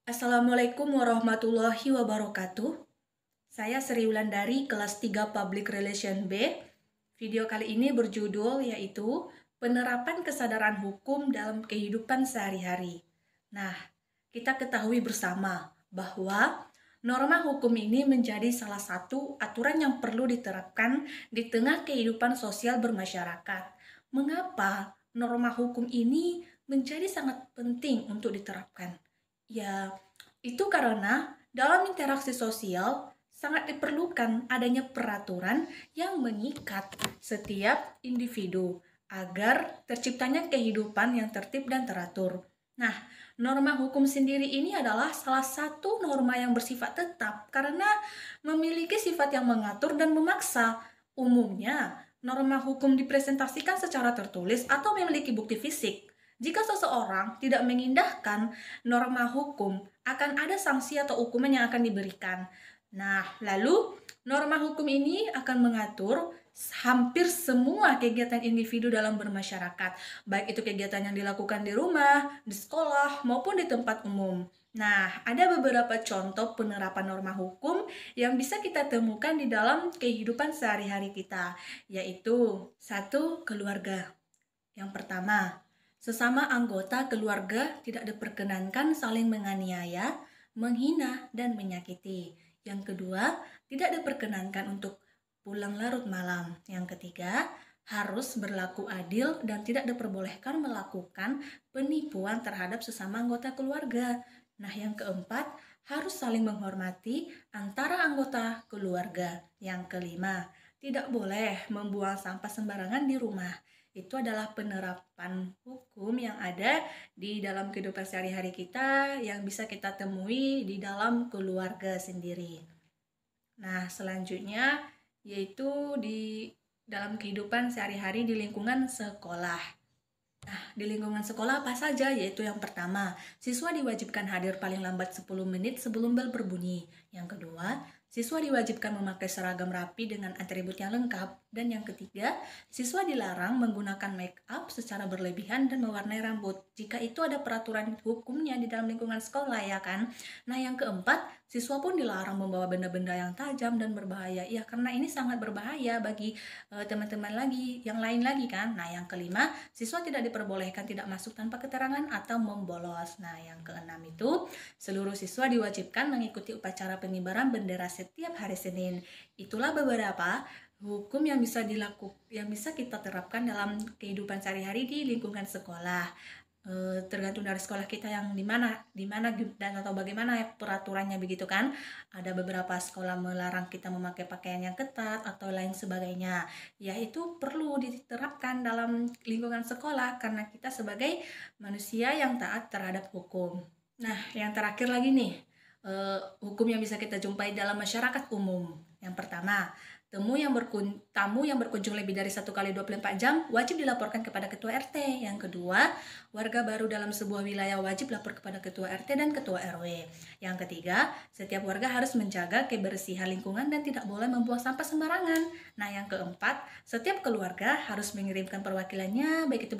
Assalamualaikum warahmatullahi wabarakatuh. Saya Sri Wulandari, kelas 3 Public Relation B. Video kali ini berjudul yaitu penerapan kesadaran hukum dalam kehidupan sehari-hari. Nah, kita ketahui bersama bahwa norma hukum ini menjadi salah satu aturan yang perlu diterapkan di tengah kehidupan sosial bermasyarakat. Mengapa norma hukum ini menjadi sangat penting untuk diterapkan? Ya, itu karena dalam interaksi sosial sangat diperlukan adanya peraturan yang mengikat setiap individu agar terciptanya kehidupan yang tertib dan teratur. Nah, norma hukum sendiri ini adalah salah satu norma yang bersifat tetap karena memiliki sifat yang mengatur dan memaksa. Umumnya, norma hukum dipresentasikan secara tertulis atau memiliki bukti fisik. Jika seseorang tidak mengindahkan norma hukum, akan ada sanksi atau hukuman yang akan diberikan. Nah, lalu norma hukum ini akan mengatur hampir semua kegiatan individu dalam bermasyarakat, baik itu kegiatan yang dilakukan di rumah, di sekolah, maupun di tempat umum. Nah, ada beberapa contoh penerapan norma hukum yang bisa kita temukan di dalam kehidupan sehari-hari kita, yaitu satu, keluarga. Yang pertama, sesama anggota keluarga tidak diperkenankan saling menganiaya, menghina, dan menyakiti. Yang kedua, tidak diperkenankan untuk pulang larut malam. Yang ketiga, harus berlaku adil dan tidak diperbolehkan melakukan penipuan terhadap sesama anggota keluarga. Nah, yang keempat, harus saling menghormati antara anggota keluarga. Yang kelima, tidak boleh membuang sampah sembarangan di rumah. Itu adalah penerapan hukum yang ada di dalam kehidupan sehari-hari kita yang bisa kita temui di dalam keluarga sendiri. Nah, selanjutnya yaitu di dalam kehidupan sehari-hari di lingkungan sekolah. Nah, di lingkungan sekolah apa saja? Yaitu yang pertama, siswa diwajibkan hadir paling lambat 10 menit sebelum bel berbunyi. Yang kedua, siswa diwajibkan memakai seragam rapi dengan atribut yang lengkap. Dan yang ketiga, siswa dilarang menggunakan make up secara berlebihan dan mewarnai rambut. Jika itu ada peraturan hukumnya di dalam lingkungan sekolah, ya kan? Nah, yang keempat, siswa pun dilarang membawa benda-benda yang tajam dan berbahaya. Ya, karena ini sangat berbahaya bagi teman-teman lagi, yang lain lagi kan. Nah, yang kelima, siswa tidak diperbolehkan tidak masuk tanpa keterangan atau membolos. Nah, yang keenam itu, seluruh siswa diwajibkan mengikuti upacara pengibaran bendera setiap hari Senin. Itulah beberapa hukum yang bisa kita terapkan dalam kehidupan sehari-hari di lingkungan sekolah. Tergantung dari sekolah kita yang di mana dan atau bagaimana ya peraturannya begitu kan. Ada beberapa sekolah melarang kita memakai pakaian yang ketat atau lain sebagainya. Ya, itu perlu diterapkan dalam lingkungan sekolah karena kita sebagai manusia yang taat terhadap hukum. Nah, yang terakhir lagi nih, hukum yang bisa kita jumpai dalam masyarakat umum. Yang pertama, tamu yang berkunjung lebih dari 1 kali 24 jam wajib dilaporkan kepada ketua RT. Yang kedua, warga baru dalam sebuah wilayah wajib lapor kepada ketua RT dan ketua RW. Yang ketiga, setiap warga harus menjaga kebersihan lingkungan dan tidak boleh membuang sampah sembarangan. Nah, yang keempat, setiap keluarga harus mengirimkan perwakilannya, baik itu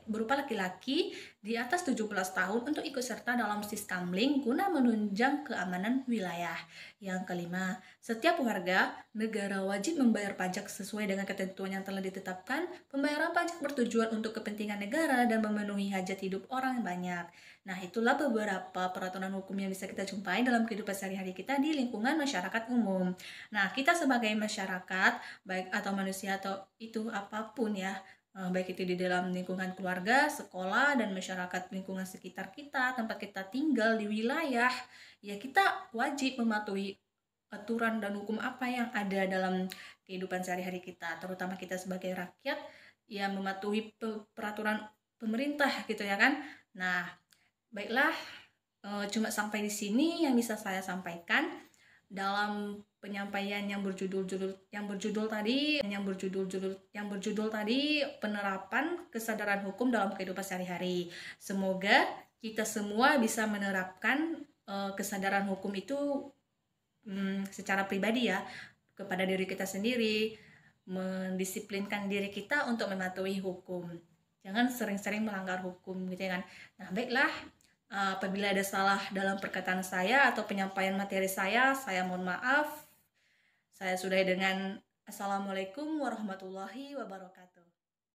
berupa laki-laki di atas 17 tahun untuk ikut serta dalam siskamling guna menunjang keamanan wilayah. Yang kelima, setiap warga negara wajib membayar pajak sesuai dengan ketentuan yang telah ditetapkan. Pembayaran pajak bertujuan untuk kepentingan negara dan memenuhi hajat hidup orang banyak. Nah, itulah beberapa peraturan hukum yang bisa kita jumpai dalam kehidupan sehari-hari kita di lingkungan masyarakat umum. Nah, kita sebagai masyarakat, baik atau manusia atau itu apapun ya, baik itu di dalam lingkungan keluarga, sekolah, dan masyarakat lingkungan sekitar kita, tempat kita tinggal di wilayah, ya kita wajib mematuhi aturan dan hukum apa yang ada dalam kehidupan sehari-hari kita, terutama kita sebagai rakyat yang mematuhi peraturan pemerintah gitu ya kan. Nah, baiklah, cuma sampai di sini yang bisa saya sampaikan dalam penyampaian yang berjudul tadi penerapan kesadaran hukum dalam kehidupan sehari-hari. Semoga kita semua bisa menerapkan kesadaran hukum itu secara pribadi ya kepada diri kita sendiri, mendisiplinkan diri kita untuk mematuhi hukum. Jangan sering-sering melanggar hukum gitu ya kan. Nah, baiklah, Apabila ada salah dalam perkataan saya atau penyampaian materi saya mohon maaf. Saya sudahi dengan Assalamualaikum warahmatullahi wabarakatuh.